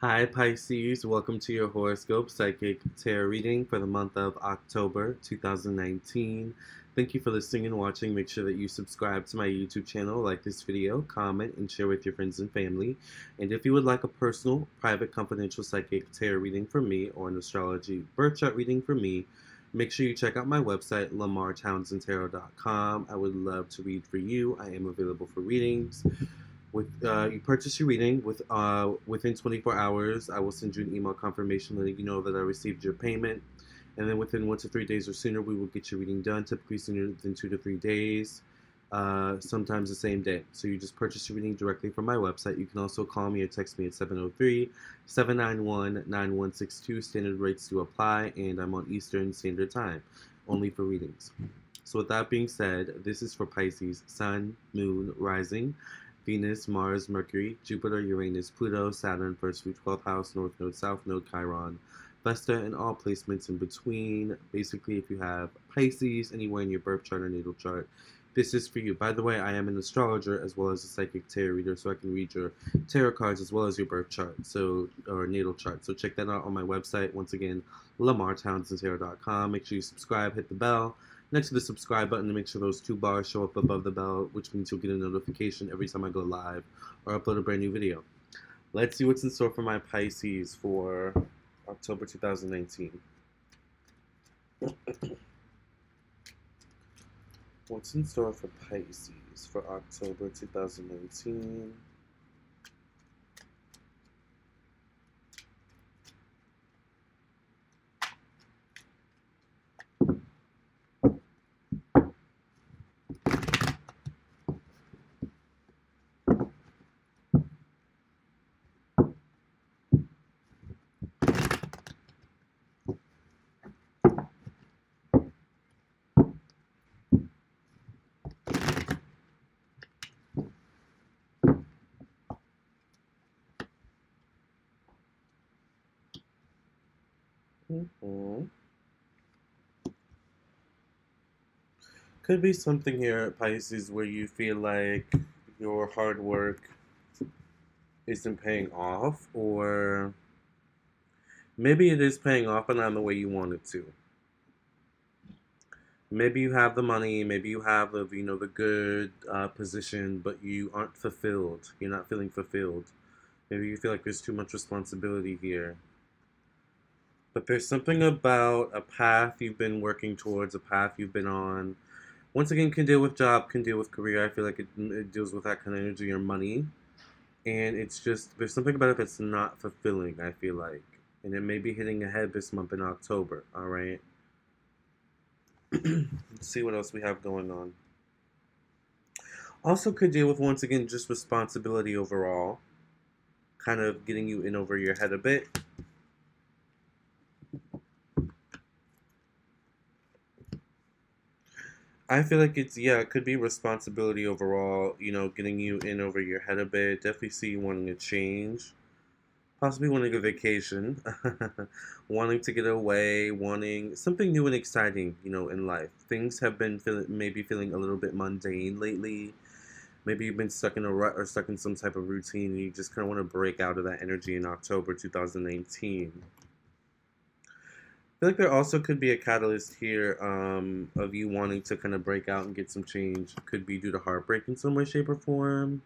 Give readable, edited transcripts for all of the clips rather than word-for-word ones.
Hi Pisces, welcome to your horoscope psychic tarot reading for the month of October 2019. Thank you for listening and watching. Make sure that you subscribe to my YouTube channel, like this video, comment, and share with your friends and family. And if you would like a personal, private, confidential psychic tarot reading from me or an astrology birth chart reading from me, make sure you check out my website, LamarrTownsendTarot.com. I would love to read for you. I am available for readings. With you purchase your reading within 24 hours, I will send you an email confirmation letting you know that I received your payment, and then within 1 to 3 days or sooner, we will get your reading done. Typically sooner than 2 to 3 days, sometimes the same day. So you just purchase your reading directly from my website. You can also call me or text me at 703-791-9162. Standard rates do apply, and I'm on Eastern Standard Time, only for readings. So with that being said, this is for Pisces, Sun, Moon, Rising, Venus, Mars, Mercury, Jupiter, Uranus, Pluto, Saturn, 1st through 12th house, North Node, South Node, Chiron, Vesta, and all placements in between. Basically, if you have Pisces anywhere in your birth chart or natal chart, this is for you. By the way, I am an astrologer as well as a psychic tarot reader, so I can read your tarot cards as well as your birth chart, or natal chart. So check that out on my website. Once again, LamarrTownsendTarot.com. Make sure you subscribe, hit the bell next to the subscribe button to make sure those two bars show up above the bell, which means you'll get a notification every time I go live or upload a brand new video. Let's see what's in store for my Pisces for October 2019. What's in store for Pisces for October 2019? Could be something here at Pisces where you feel like your hard work isn't paying off, or maybe it is paying off but not in the way you want it to. Maybe you have the money, maybe you have the good position, but you aren't fulfilled. You're not feeling fulfilled. Maybe you feel like there's too much responsibility here. But there's something about a path you've been working towards, a path you've been on. Once again, can deal with job, can deal with career. I feel like it deals with that kind of energy or money. And it's just, there's something about it that's not fulfilling, I feel like. And it may be hitting ahead this month in October, all right? Let's see what else we have going on. Also could deal with, once again, just responsibility overall. Kind of getting you in over your head a bit. I feel like it could be responsibility overall, getting you in over your head a bit. Definitely see you wanting to change. Possibly wanting a vacation. Wanting to get away, wanting something new and exciting, in life. Things have been maybe feeling a little bit mundane lately. Maybe you've been stuck in a rut or stuck in some type of routine and you just kind of want to break out of that energy in October 2019. I feel like there also could be a catalyst here of you wanting to kind of break out and get some change. Could be due to heartbreak in some way, shape, or form.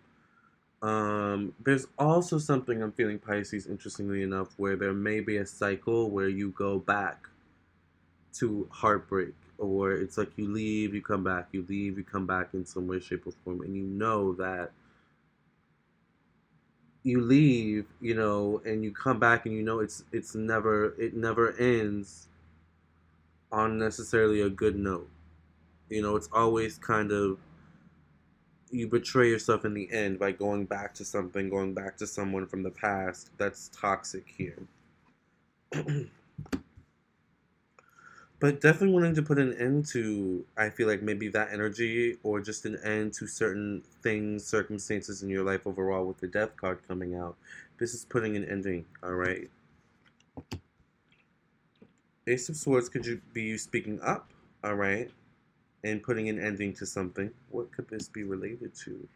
There's also something I'm feeling, Pisces, interestingly enough, where there may be a cycle where you go back to heartbreak, or it's like you leave, you come back, you leave, you come back in some way, shape, or form, and you know that you leave, and you come back, and it never ends on necessarily a good note. It's always kind of, you betray yourself in the end by going back to something, going back to someone from the past. That's toxic here. But definitely wanting to put an end to, I feel like, maybe that energy, or just an end to certain things, circumstances in your life overall, with the death card coming out. This is putting an ending, all right? Ace of Swords could be you speaking up, all right, and putting an ending to something. What could this be related to?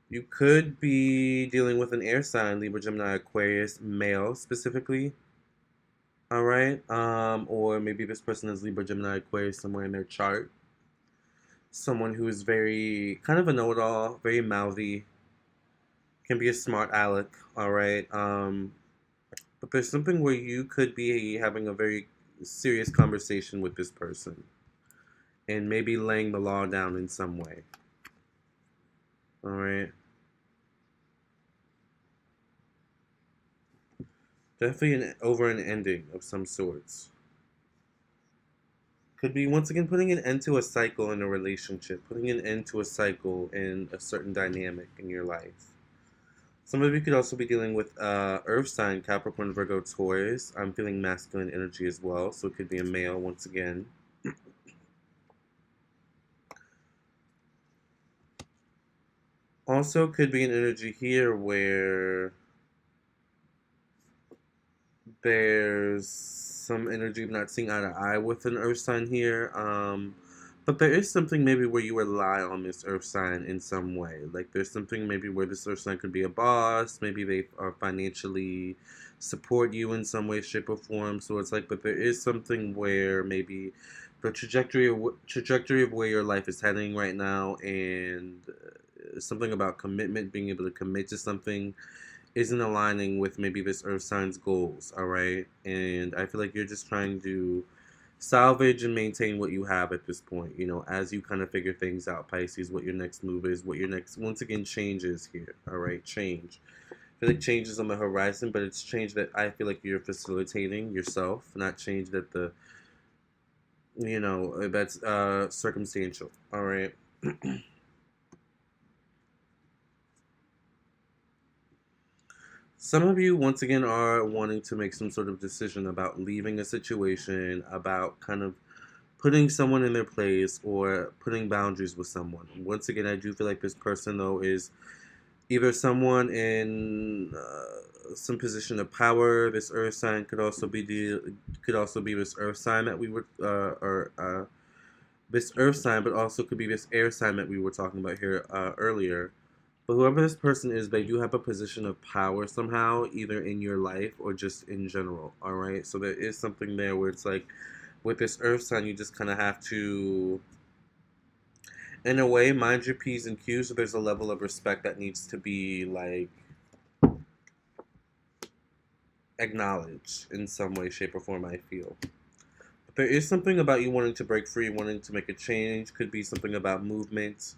You could be dealing with an air sign, Libra, Gemini, Aquarius, male specifically. All right. Or maybe this person is Libra, Gemini, Aquarius somewhere in their chart. Someone who is very kind of a know-it-all, very mouthy, can be a smart aleck. All right. But there's something where you could be having a very serious conversation with this person and maybe laying the law down in some way. All right. Definitely over an ending of some sorts. Could be once again putting an end to a cycle in a relationship, putting an end to a cycle in a certain dynamic in your life. Some of you could also be dealing with Earth sign, Capricorn, Virgo, Taurus. I'm feeling masculine energy as well, so it could be a male once again. Also, could be an energy here where there's some energy of not seeing eye to eye with an Earth sign here. But there is something maybe where you rely on this Earth sign in some way. Like there's something maybe where this Earth sign could be a boss. Maybe they are financially support you in some way, shape, or form. So it's like, but there is something where maybe the trajectory of where your life is heading right now, and something about commitment, being able to commit to something isn't aligning with maybe this earth sign's goals, all right? And I feel like you're just trying to salvage and maintain what you have at this point, as you kind of figure things out, Pisces, what your next move is, what your next, once again, change is here, all right? Change. I feel like change is on the horizon, but it's change that I feel like you're facilitating yourself, not change that that's circumstantial, all right? Some of you, once again, are wanting to make some sort of decision about leaving a situation, about kind of putting someone in their place or putting boundaries with someone. Once again, I do feel like this person, though, is either someone in some position of power. This earth sign could also be this earth sign that we were, or this earth sign, but also could be this air sign that we were talking about here earlier. But whoever this person is, they do have a position of power somehow, either in your life or just in general. All right. So there is something there where it's like, with this earth sign, you just kind of have to, in a way, mind your P's and Q's. So there's a level of respect that needs to be like acknowledged in some way, shape, or form, I feel. But there is something about you wanting to break free, wanting to make a change. Could be something about movement,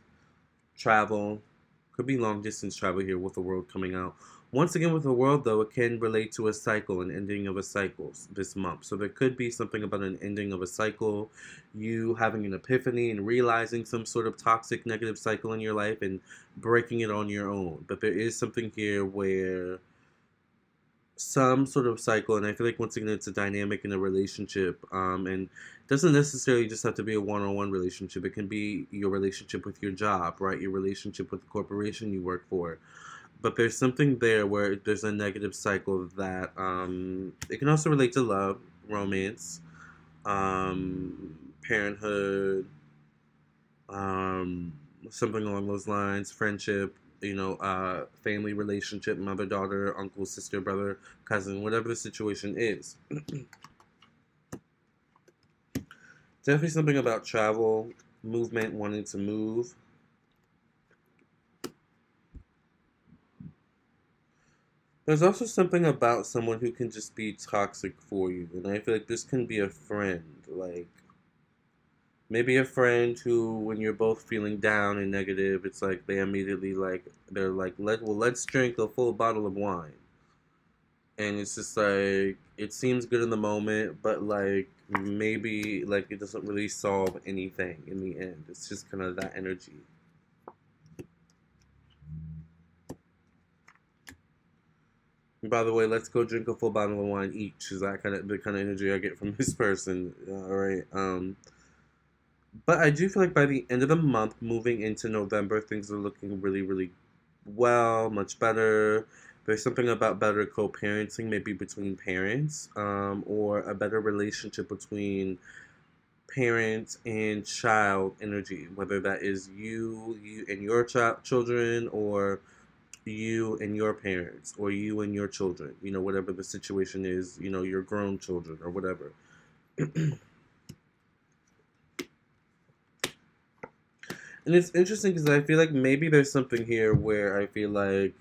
travel. Could be long distance travel here with the world coming out. Once again, with the world, though, it can relate to a cycle, an ending of a cycle this month. So there could be something about an ending of a cycle, you having an epiphany and realizing some sort of toxic, negative cycle in your life and breaking it on your own. But there is something here where some sort of cycle, and I feel like once again it's a dynamic in a relationship, and it doesn't necessarily just have to be a one-on-one relationship. It can be your relationship with your job, right? Your relationship with the corporation you work for. But there's something there where there's a negative cycle that it can also relate to love, romance, parenthood, um, something along those lines, friendship, family relationship, mother, daughter, uncle, sister, brother, cousin, whatever the situation is. Definitely something about travel, movement, wanting to move. There's also something about someone who can just be toxic for you, and I feel like this can be a friend, like maybe a friend who, when you're both feeling down and negative, it's like they immediately like they're like, let's drink a full bottle of wine, and it's just like it seems good in the moment, but like maybe like it doesn't really solve anything in the end. It's just kind of that energy. And by the way, let's go drink a full bottle of wine each. Is that kind of the kind of energy I get from this person? All right. But I do feel like by the end of the month, moving into November, things are looking really, really well, much better. There's something about better co-parenting, maybe between parents, or a better relationship between parent and child energy, whether that is you and your children, or you and your parents, or you and your children, whatever the situation is, your grown children or whatever. And it's interesting because I feel like maybe there's something here where I feel like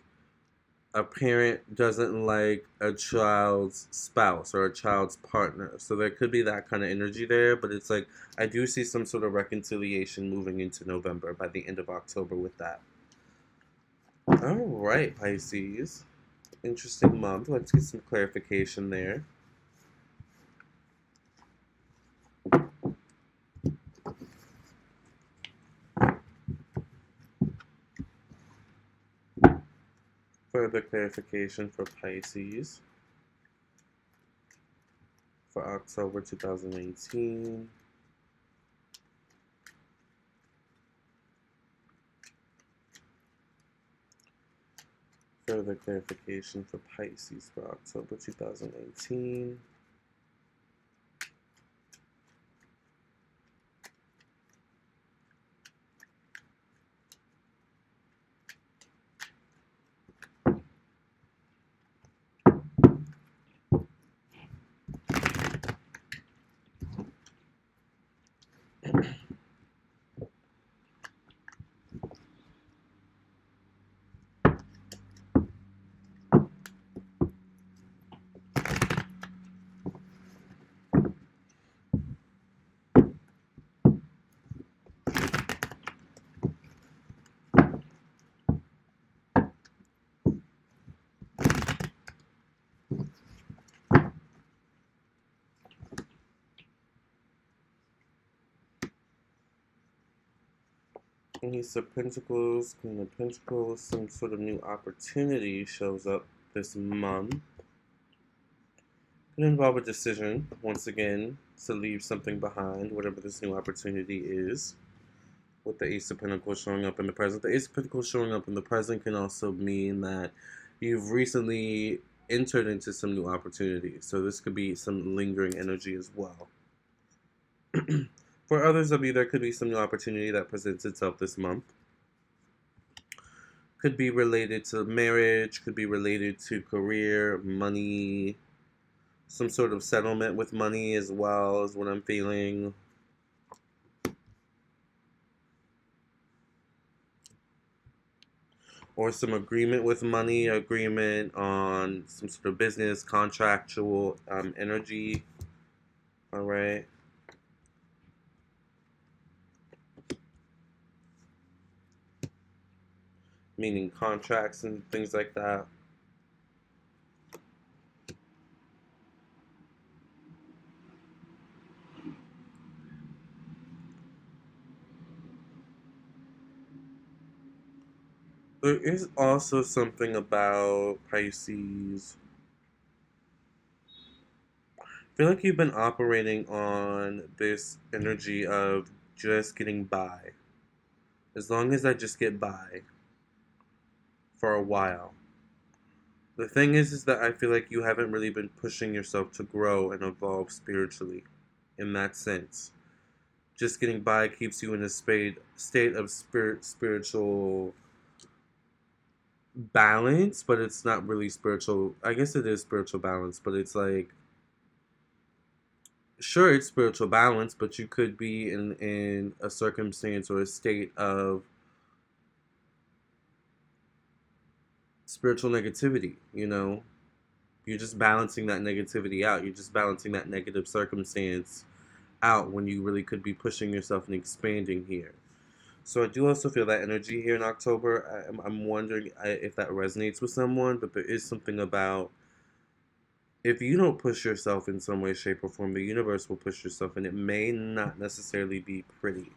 a parent doesn't like a child's spouse or a child's partner. So there could be that kind of energy there, but it's like I do see some sort of reconciliation moving into November by the end of October with that. All right, Pisces. Interesting month. Let's get some clarification there. Further clarification for Pisces for October 2019. Further clarification for Pisces for October 2019. Ace of Pentacles, Queen of Pentacles, some sort of new opportunity shows up this month. Could involve a decision, once again, to leave something behind, whatever this new opportunity is. With the Ace of Pentacles showing up in the present. The Ace of Pentacles showing up in the present can also mean that you've recently entered into some new opportunities. So this could be some lingering energy as well. For others of you, there could be some new opportunity that presents itself this month. Could be related to marriage, could be related to career, money, some sort of settlement with money as well is what I'm feeling. Or some agreement with money, agreement on some sort of business, contractual energy. All right. Meaning contracts and things like that. There is also something about Pisces. I feel like you've been operating on this energy of just getting by. As long as I just get by for a while. The thing is that I feel like you haven't really been pushing yourself to grow and evolve spiritually in that sense. Just getting by keeps you in a state of spiritual balance, but it's not really spiritual. I guess it is spiritual balance, but it's like, sure, it's spiritual balance, but you could be in a circumstance or a state of spiritual negativity, You're just balancing that negativity out. You're just balancing that negative circumstance out when you really could be pushing yourself and expanding here. So I do also feel that energy here in October. I'm wondering if that resonates with someone, but there is something about if you don't push yourself in some way, shape, or form, the universe will push yourself, and it may not necessarily be pretty.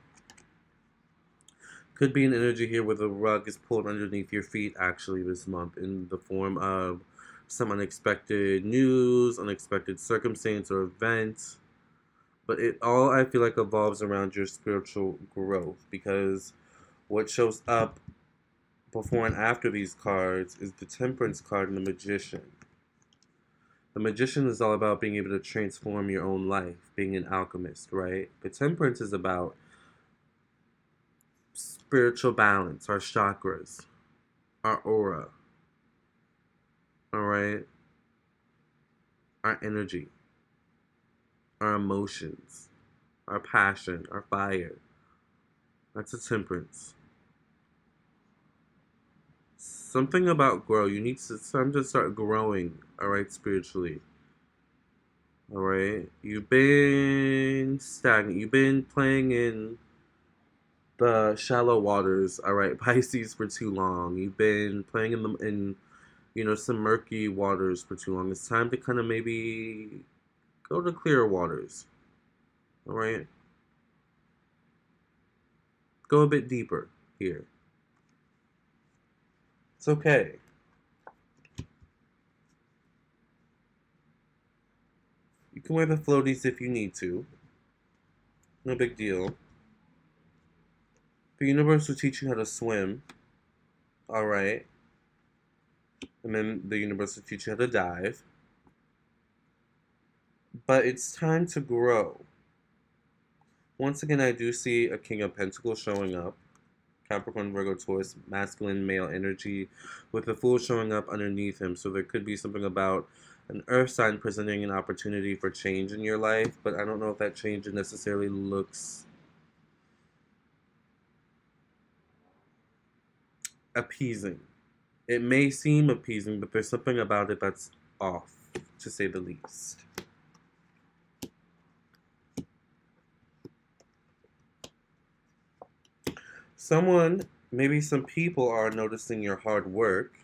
Could be an energy here where the rug is pulled underneath your feet actually this month in the form of some unexpected news, unexpected circumstance or event. But it all, I feel like, evolves around your spiritual growth, because what shows up before and after these cards is the Temperance card and the Magician. The Magician is all about being able to transform your own life, being an alchemist, right? But Temperance is about spiritual balance, our chakras, our aura, all right? Our energy, our emotions, our passion, our fire. That's a Temperance. Something about grow. You need to, it's time to start growing, all right, spiritually. All right? You've been stagnant. You've been playing in the shallow waters, all right, Pisces, for too long. You've been playing in some murky waters for too long. It's time to kind of maybe go to clearer waters. All right? Go a bit deeper here. It's okay. You can wear the floaties if you need to. No big deal. The universe will teach you how to swim. All right? And then the universe will teach you how to dive. But it's time to grow. Once again, I do see a King of Pentacles showing up. Capricorn, Virgo, Taurus, masculine, male energy, with the Fool showing up underneath him. So there could be something about an earth sign presenting an opportunity for change in your life, but I don't know if that change necessarily looks appeasing. It may seem appeasing, but there's something about it that's off, to say the least. Maybe some people are noticing your hard work,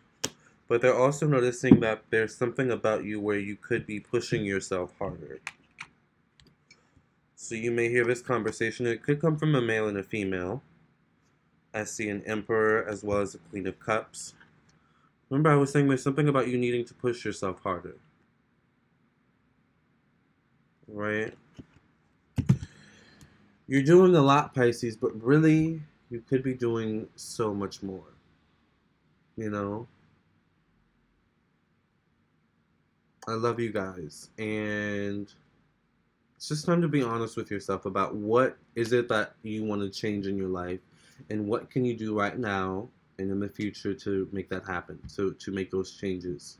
but they're also noticing that there's something about you where you could be pushing yourself harder. So you may hear this conversation. It could come from a male and a female. I see an Emperor as well as a Queen of Cups. Remember, I was saying there's something about you needing to push yourself harder. Right? You're doing a lot, Pisces, but really, you could be doing so much more. You know? I love you guys. And it's just time to be honest with yourself about what is it that you want to change in your life and what can you do right now and in the future to make that happen, to make those changes.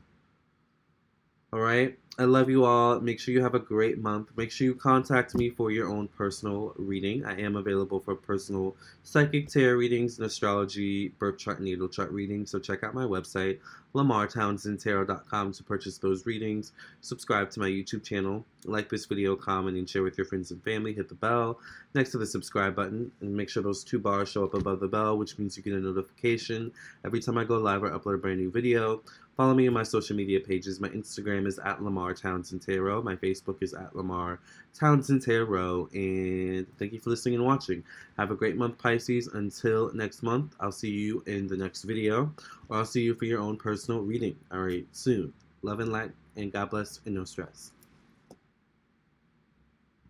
All right. I love you all. Make sure you have a great month. Make sure you contact me for your own personal reading. I am available for personal psychic tarot readings and astrology, birth chart, and natal chart readings. So check out my website, LamarrTownsendTarot.com, to purchase those readings. Subscribe to my YouTube channel. Like this video, comment, and share with your friends and family. Hit the bell next to the subscribe button. And make sure those two bars show up above the bell, which means you get a notification every time I go live or upload a brand new video. Follow me on my social media pages. My Instagram is at Lamarr Townsend Tarot. My Facebook is at Lamarr Townsend Tarot. And thank you for listening and watching. Have a great month, Pisces. Until next month, I'll see you in the next video. Or I'll see you for your own personal reading. All right, soon. Love and light, and God bless, and no stress.